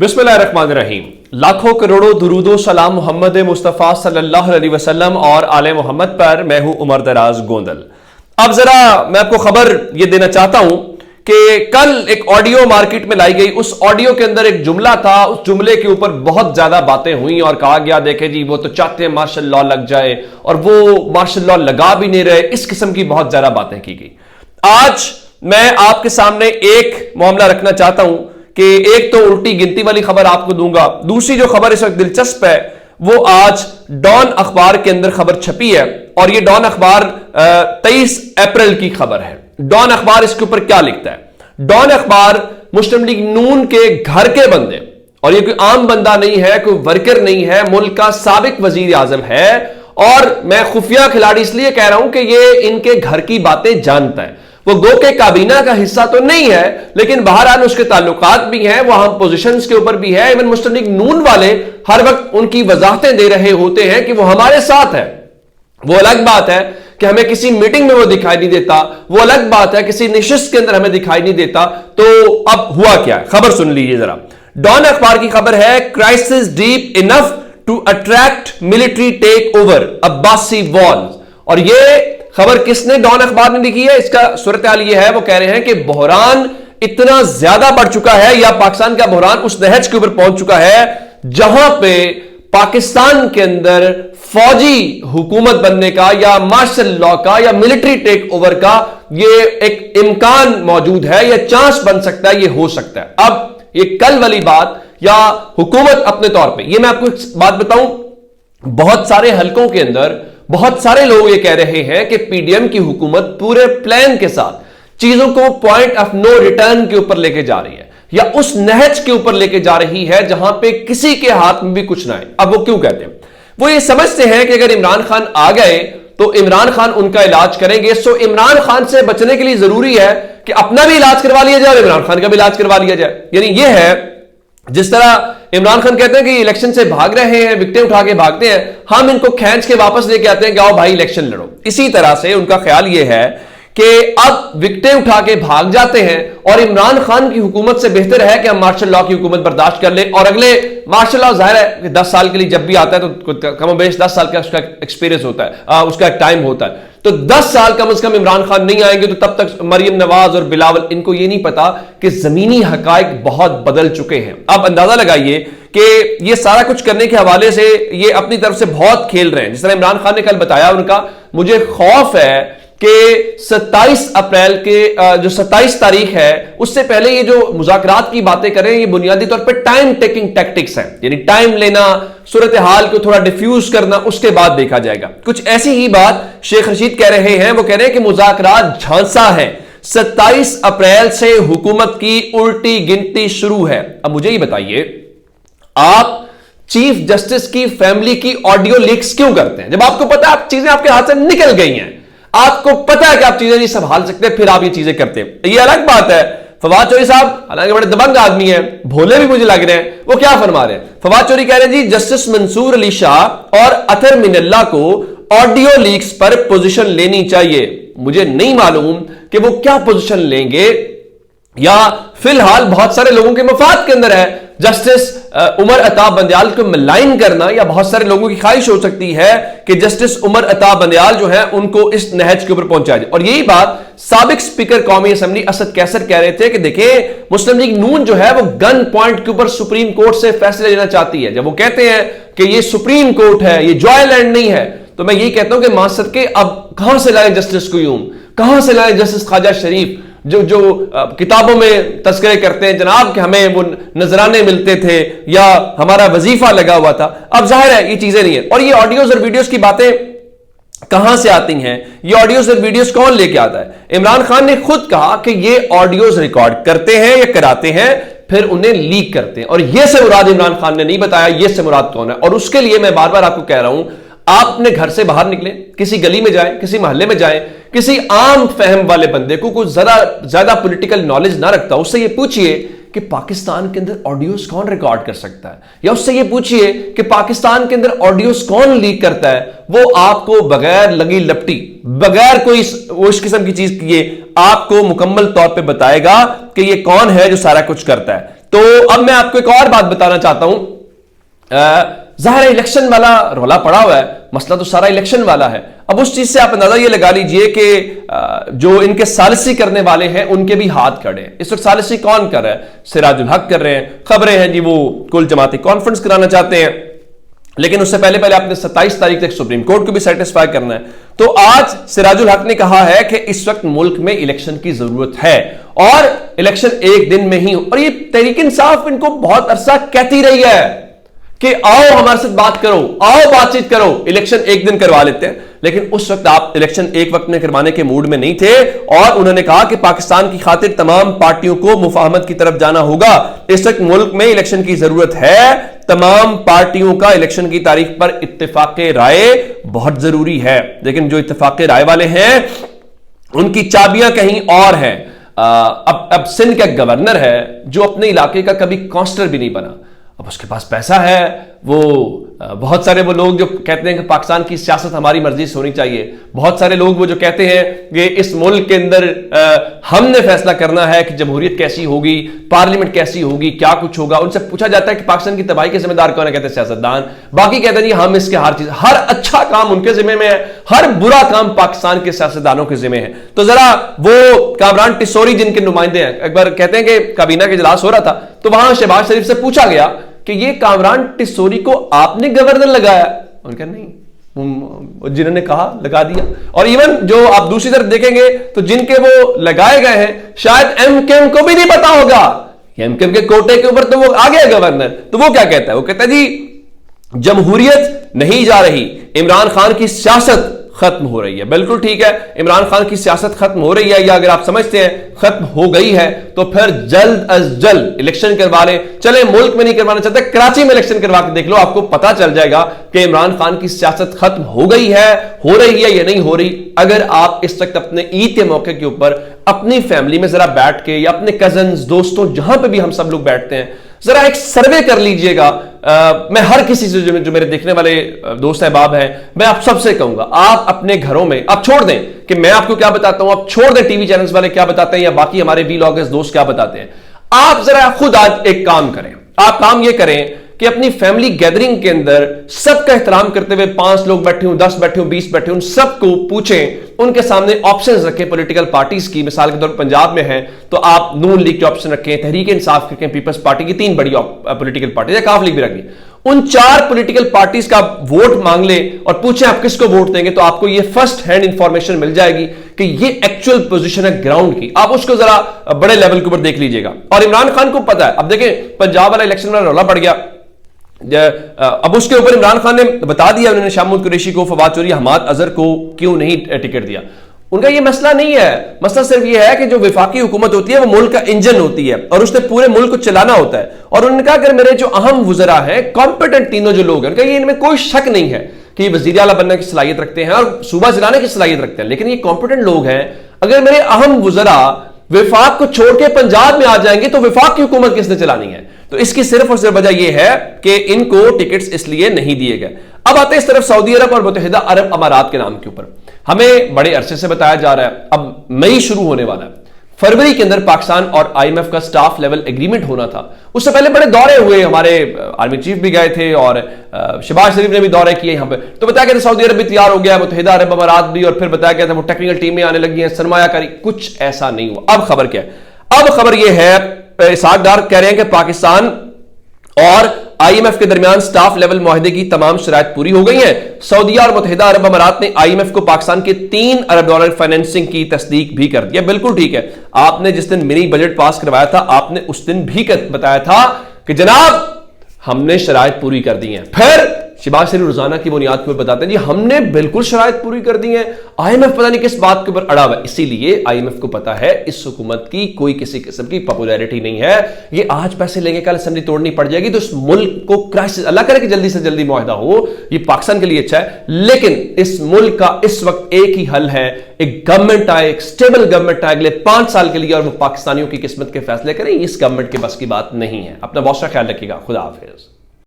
बिस्मिल्लाहिर्रहमानिर्रहीम। लाखों करोड़ों दुरूदो सलाम मोहम्मद मुस्तफ़ा सल्लल्लाहु अलैहि वसल्लम और आले मोहम्मद पर। मैं हूं उमर दराज गोंदल। अब जरा मैं आपको खबर यह देना चाहता हूं कि कल एक ऑडियो मार्केट में लाई गई। उस ऑडियो के अंदर एक जुमला था, उस जुमले के ऊपर बहुत ज्यादा बातें हुई और कहा गया देखे जी वो तो चाहते हैं मार्शल लॉ लग जाए और वो मार्शल लॉ लगा भी नहीं रहे। इस किस्म की बहुत ज्यादा बातें की गई। आज मैं आपके सामने एक मामला रखना चाहता हूं कि एक तो उल्टी गिनती वाली खबर आपको दूंगा, दूसरी जो खबर इस वक्त दिलचस्प है वो आज डॉन अखबार के अंदर खबर छपी है और ये डॉन अखबार 23 अप्रैल की खबर है। डॉन अखबार इसके ऊपर क्या लिखता है? डॉन अखबार मुस्लिम लीग नून के घर के बंदे, और ये कोई आम बंदा नहीं है, कोई वर्कर नहीं है, मुल्क का साबिक वजीर आजम है। और मैं खुफिया खिलाड़ी इसलिए कह रहा हूं कि ये इनके घर की बातें जानता है। वो गो के काबीना का हिस्सा तो नहीं है, लेकिन बहरहाल उसके ताल्लुकात भी हैं, वो हम पोजीशंस के ऊपर भी है। इवन मुस्लिम लीग नून वाले हर वक्त उनकी वजाहतें दे रहे होते हैं कि वो हमारे साथ है। वो अलग बात है कि हमें किसी मीटिंग में वो दिखाई नहीं देता, वो अलग बात है किसी निशिस्त के अंदर हमें दिखाई नहीं देता। तो अब हुआ क्या है, खबर सुन लीजिए जरा। डॉन अखबार की खबर है, crisis deep enough to attract military take over Abbasi walls. और ये खबर किसने डॉन अखबार ने लिखी है? इसका सूरत हाल यह है, वो कह रहे हैं कि बहरान इतना ज्यादा बढ़ चुका है या पाकिस्तान का बहरान उस नहज के ऊपर पहुंच चुका है जहां पे पाकिस्तान के अंदर फौजी हुकूमत बनने का या मार्शल लॉ का या मिलिट्री टेक ओवर का ये एक इम्कान मौजूद है, या चांस बन सकता है, ये हो सकता है। अब ये कल वाली बात या हुकूमत अपने तौर पे, ये मैं आपको एक बात बताऊं, बहुत सारे हलकों के अंदर बहुत सारे लोग ये कह रहे हैं कि पीडीएम की हुकूमत पूरे प्लान के साथ चीजों को पॉइंट ऑफ नो रिटर्न के ऊपर लेके जा रही है या उस नहज के ऊपर लेके जा रही है जहां पे किसी के हाथ में भी कुछ ना आए। अब वो क्यों कहते हैं? वो ये समझते हैं कि अगर इमरान खान आ गए तो इमरान खान उनका इलाज करेंगे। सो इमरान खान से बचने के लिए जरूरी है कि अपना भी इलाज करवा लिया जाए और इमरान खान का भी इलाज करवा लिया जाए। यानी ये है जिस तरह इमरान खान कहते हैं कि इलेक्शन से भाग रहे हैं, विकटें उठा के भागते हैं, हम इनको खींच के वापस लेके आते हैं कि आओ भाई इलेक्शन लड़ो। इसी तरह से उनका ख्याल यह है कि अब विकटें उठा के भाग जाते हैं और इमरान खान की हुकूमत से बेहतर है कि हम मार्शल लॉ की हुकूमत बर्दाश्त कर ले। और अगले मार्शल लॉ जाहिर है कि 10 साल के लिए जब भी आता है तो कम बेश 10 साल का उसका एक्सपीरियंस होता है, उसका एक टाइम होता है। तो 10 साल कम से कम इमरान खान नहीं आएंगे तो तब तक मरियम नवाज और बिलावल, इनको ये नहीं पता कि जमीनी हकायक बहुत बदल चुके हैं। अब अंदाजा लगाइए कि ये सारा कुछ करने के हवाले से ये अपनी तरफ से बहुत खेल रहे हैं। जिस तरह इमरान खान ने कल बताया, उनका मुझे खौफ है कि 27 अप्रैल के जो 27 तारीख है उससे पहले ये जो मुज़ाकरात की बातें करें ये बुनियादी तौर पे टाइम टेकिंग टैक्टिक्स हैं, यानी टाइम लेना, सूरत हाल को थोड़ा डिफ्यूज करना, उसके बाद देखा जाएगा। कुछ ऐसी ही बात शेख रशीद कह रहे हैं। वो कह रहे हैं कि मुज़ाकरात झांसा है, 27 अप्रैल से हुकूमत की उल्टी गिनती शुरू है। अब मुझे ये बताइए, आप चीफ जस्टिस की फैमिली की ऑडियो लीक्स क्यों करते हैं जब आपको पता है आप चीजें आपके हाथ से निकल गई हैं, आपको पता है कि आप चीजें नहीं संभाल सकते, फिर आप ये चीजें करते हैं। ये अलग बात है। फवाद चौधरी साहब हालांकि बड़े दबंग आदमी हैं, भोले भी मुझे लग रहे हैं, वो क्या फरमा रहे हैं? फवाद चौधरी कह रहे हैं जी जस्टिस मंसूर अली शाह और अतर मिनल्ला को ऑडियो लीक्स पर पोजीशन लेनी चाहिए। मुझे नहीं मालूम कि वो क्या पोजीशन लेंगे, या फिलहाल बहुत सारे लोगों के मफाद के अंदर है जस्टिस उमर अता बंदयाल को मलाइन करना, या बहुत सारे लोगों की ख्वाहिश हो सकती है कि जस्टिस उमर अता बंदयाल जो है उनको इस नहज के ऊपर पहुंचाया जाए। और यही बात साबिक स्पीकर कौमी असेंबली असद कैसर कह रहे थे कि देखिए मुस्लिम लीग नून जो है वो गन पॉइंट के ऊपर सुप्रीम कोर्ट से फैसले लेना चाहती है। जब वो कहते हैं कि ये सुप्रीम कोर्ट है, ये जॉयलैंड नहीं है, तो मैं यही कहता हूं कि मासद के अब कहां से लाए जस्टिस क्यूम, कहां से लाए जस्टिस ख्वाजा शरीफ, जो किताबों में तस्करे करते हैं जनाब कि हमें वो नजराने मिलते थे या हमारा वजीफा लगा हुआ था। अब जाहिर है ये चीजें नहीं है। और ये ऑडियोज और वीडियोस की बातें कहां से आती हैं, ये ऑडियोज और वीडियोस कौन लेके आता है? इमरान खान ने खुद कहा कि ये ऑडियोज रिकॉर्ड करते हैं या कराते हैं, फिर उन्हें लीक करते हैं। और ये से मुराद इमरान खान ने नहीं बताया ये से मुराद कौन है। और उसके लिए मैं बार बार आपको कह रहा हूं, आप अपने घर से बाहर निकलें, किसी गली में जाएं, किसी मोहल्ले में जाएं, किसी आम फहम वाले बंदे को कुछ ज्यादा पॉलिटिकल नॉलेज ना रखता, उससे ये पूछिए कि पाकिस्तान के अंदर ऑडियोज कौन रिकॉर्ड कर सकता है, या उससे ये पूछिए कि पाकिस्तान के अंदर ऑडियोज कौन लीक करता है। वो आपको बगैर लगी लपटी, बगैर कोई इस किस्म की चीज किए आपको मुकम्मल तौर पे बताएगा कि ये कौन है जो सारा कुछ करता है। तो अब मैं आपको एक और बात बताना चाहता हूं। जाहिर है इलेक्शन वाला रौला पड़ा हुआ है, मसला तो सारा इलेक्शन वाला है। अब उस चीज से आप अंदाजा ये लगा लीजिए कि जो इनके सालिसी करने वाले हैं उनके भी हाथ खड़े हैं। इस वक्त सालिसी कौन कर रहा है? सिराजुल हक कर रहे हैं। खबरें हैं जी वो कुल जमाती कॉन्फ्रेंस कराना चाहते हैं, लेकिन उससे पहले पहले आपने 27 तारीख तक सुप्रीम कोर्ट को भी सेटिस्फाई करना है। तो आज सिराजुल हक ने कहा है कि इस वक्त मुल्क में इलेक्शन की जरूरत है और इलेक्शन एक दिन में ही। और ये तहरीक इंसाफ इनको बहुत अरसा कहती रही है कि आओ हमारे साथ बात करो, आओ बातचीत करो, इलेक्शन एक दिन करवा लेते हैं। लेकिन उस वक्त आप इलेक्शन एक वक्त में करवाने के मूड में नहीं थे और उन्होंने कहा कि पाकिस्तान की खातिर तमाम पार्टियों को मुफाहमत की तरफ जाना होगा। इस वक्त मुल्क में इलेक्शन की जरूरत है। तमाम पार्टियों का इलेक्शन की तारीख पर इत्तेफाक राय बहुत जरूरी है। लेकिन जो इत्तेफाक राय वाले हैं उनकी चाबियां कहीं और हैं। अब सिंध का गवर्नर है जो अपने इलाके का कभी काउंसलर भी नहीं बना। अब उसके पास पैसा है, वो बहुत सारे वो लोग जो कहते हैं कि पाकिस्तान की सियासत हमारी मर्जी से होनी चाहिए, बहुत सारे लोग वो जो कहते हैं कि इस मुल्क के अंदर हमने फैसला करना है कि जमहूरियत कैसी होगी, पार्लियामेंट कैसी होगी, क्या कुछ होगा। उनसे पूछा जाता है कि पाकिस्तान की तबाही के जिम्मेदार कौन है? कहते हैं सियासतदान। बाकी कहते हैं जी हम इसके हर चीज, हर अच्छा काम उनके जिम्मे में है, हर बुरा काम पाकिस्तान के सियासतदानों के जिम्मे है। तो जरा वो कामरान टिसोरी जिनके नुमाइंदे हैं, एक बार कहते हैं कि काबीना का इजलास हो रहा था तो वहां शहबाज शरीफ से पूछा गया कि ये कामरान टिसोरी को आपने गवर्नर लगाया? उनका नहीं, जिन्होंने कहा लगा दिया। और इवन जो आप दूसरी तरफ देखेंगे तो जिनके वो लगाए गए हैं शायद एमकेएम को भी नहीं पता होगा। एमकेएम के कोटे के ऊपर तो वो आ गया गवर्नर। तो वो क्या कहता है? वो कहता है जी जमहूरियत नहीं जा रही, इमरान खान की सियासत खत्म हो रही है। बिल्कुल ठीक है, इमरान खान की सियासत खत्म हो रही है, या अगर आप समझते हैं खत्म हो गई है तो फिर जल्द अज जल्द इलेक्शन करवा लें। चले मुल्क में नहीं करवाना चाहते, कराची में इलेक्शन करवा के देख लो, आपको पता चल जाएगा कि इमरान खान की सियासत खत्म हो गई है, हो रही है या नहीं हो रही। अगर आप इस वक्त अपने ईद के मौके के ऊपर अपनी फैमिली में जरा बैठ के या अपने कजन दोस्तों जहां पर भी हम सब लोग बैठते हैं जरा एक सर्वे कर लीजिएगा। मैं हर किसी से जो मेरे देखने वाले दोस्त अहबाब हैं, मैं आप सबसे कहूंगा आप अपने घरों में, आप छोड़ दें कि मैं आपको क्या बताता हूं, आप छोड़ दें टीवी चैनल्स वाले क्या बताते हैं या बाकी हमारे वीलॉगर्स दोस्त क्या बताते हैं। आप जरा खुद आज एक काम करें। आप काम यह करें कि अपनी फैमिली गैदरिंग के अंदर सबका एहतराम करते हुए 5 लोग बैठे हों, 10 बैठे हों, 20 बैठे हों, सबको पूछें, उनके सामने ऑप्शंस रखें पॉलिटिकल पार्टीज की। मिसाल के तौर पर पंजाब में है तो आप नून लीग के ऑप्शन रखें, तहरीक इंसाफ रखें, पीपल्स पार्टी की 3 बड़ी पॉलिटिकल पार्टी है, काफ लीग भी रख दी। उन 4 पॉलिटिकल पार्टीज का वोट मांग ले और पूछें आप किसको वोट देंगे, तो आपको ये फर्स्ट हैंड इंफॉर्मेशन मिल जाएगी कि ये एक्चुअल पोजीशन है ग्राउंड की। आप उसको जरा बड़े लेवल के ऊपर देख लीजिएगा। और इमरान खान को पता है, अब देखें पंजाब वाला इलेक्शन में रौला पड़ गया, अब उसके ऊपर इमरान खान ने बता दिया उन्होंने शाहमूद कुरैशी को, फवाद चौधरी, हमाद अजहर को क्यों नहीं टिकट दिया। उनका ये मसला नहीं है, मसला सिर्फ ये है कि जो विफाकी हुकूमत होती है वो मुल्क का इंजन होती है और उसने पूरे मुल्क को चलाना होता है। और उन्होंने कहा अगर मेरे जो अहम वुज़रा हैं, कॉम्पिटेंट तीनों जो लोग हैं, उनका ये इनमें कोई शक नहीं है कि वज़ीर आला बनने की सलाहियत रखते हैं और सूबा चलाने की सलाहियत रखते हैं, लेकिन ये कॉम्पिटेंट लोग हैं। अगर मेरे अहम वुज़रा विफाक को छोड़ के पंजाब में आ जाएंगे तो विफाक की हुकूमत किसने चलानी है? तो इसकी सिर्फ और सिर्फ वजह यह है कि इनको टिकट्स इसलिए नहीं दिए गए। अब आते हैं इस तरफ सऊदी अरब और मुत्तहिदा अरब अमारात के नाम के ऊपर। हमें बड़े अरसे से बताया जा रहा है, अब मई शुरू होने वाला है, फरवरी के अंदर पाकिस्तान और आईएमएफ का स्टाफ लेवल एग्रीमेंट होना था। उससे पहले बड़े दौरे हुए, हमारे आर्मी चीफ भी गए थे और शहबाज शरीफ ने भी दौरे किए यहां पे। तो बताया गया था सऊदी अरब भी तैयार हो गया, मुत्तहिदा अरब अमारात भी, और फिर बताया गया था वो टेक्निकल टीमें आने लगी हैं, सरमायाकारी। कुछ ऐसा नहीं हुआ। अब खबर क्या है? अब खबर यह है, इसहाक डार कह रहे हैं कि पाकिस्तान और आईएमएफ के दरमियान स्टाफ लेवल मुआहदे की तमाम शराइत पूरी हो गई हैं। सऊदीया और मुत्तहिदा अरब अमारात ने आईएमएफ को पाकिस्तान के $3 अरब फाइनेंसिंग की तस्दीक भी कर दिया। बिल्कुल ठीक है, आपने जिस दिन मिनी बजट पास करवाया था आपने उस दिन भी बताया था कि जनाब हमने शराइत पूरी कर दी हैं। फिर शहबाज शरीफ रोजाना की बुनियाद पर बताते हैं जी हमने बिल्कुल शराइत पूरी कर दी है। आईएमएफ पता नहीं किस बात के ऊपर अड़ा हुआ है। इसीलिए आईएमएफ को पता है इस हुकूमत की कोई किसी किस्म की पॉपुलैरिटी नहीं है। ये आज पैसे लेंगे कल असेंबली तोड़नी पड़ जाएगी तो इस मुल्क को क्राइसिस, अल्लाह करे कि जल्दी से जल्दी मुआहदा हो, ये पाकिस्तान के लिए अच्छा है। लेकिन इस मुल्क का इस वक्त एक ही हल है, एक गवर्नमेंट आए, एक स्टेबल गवर्नमेंट आए अगले 5 साल के लिए और वो पाकिस्तानियों की किस्मत के फैसले करें। इस गवर्नमेंट के बस की बात नहीं है। अपना बहुत सा ख्याल रखिएगा। खुदा हाफिज।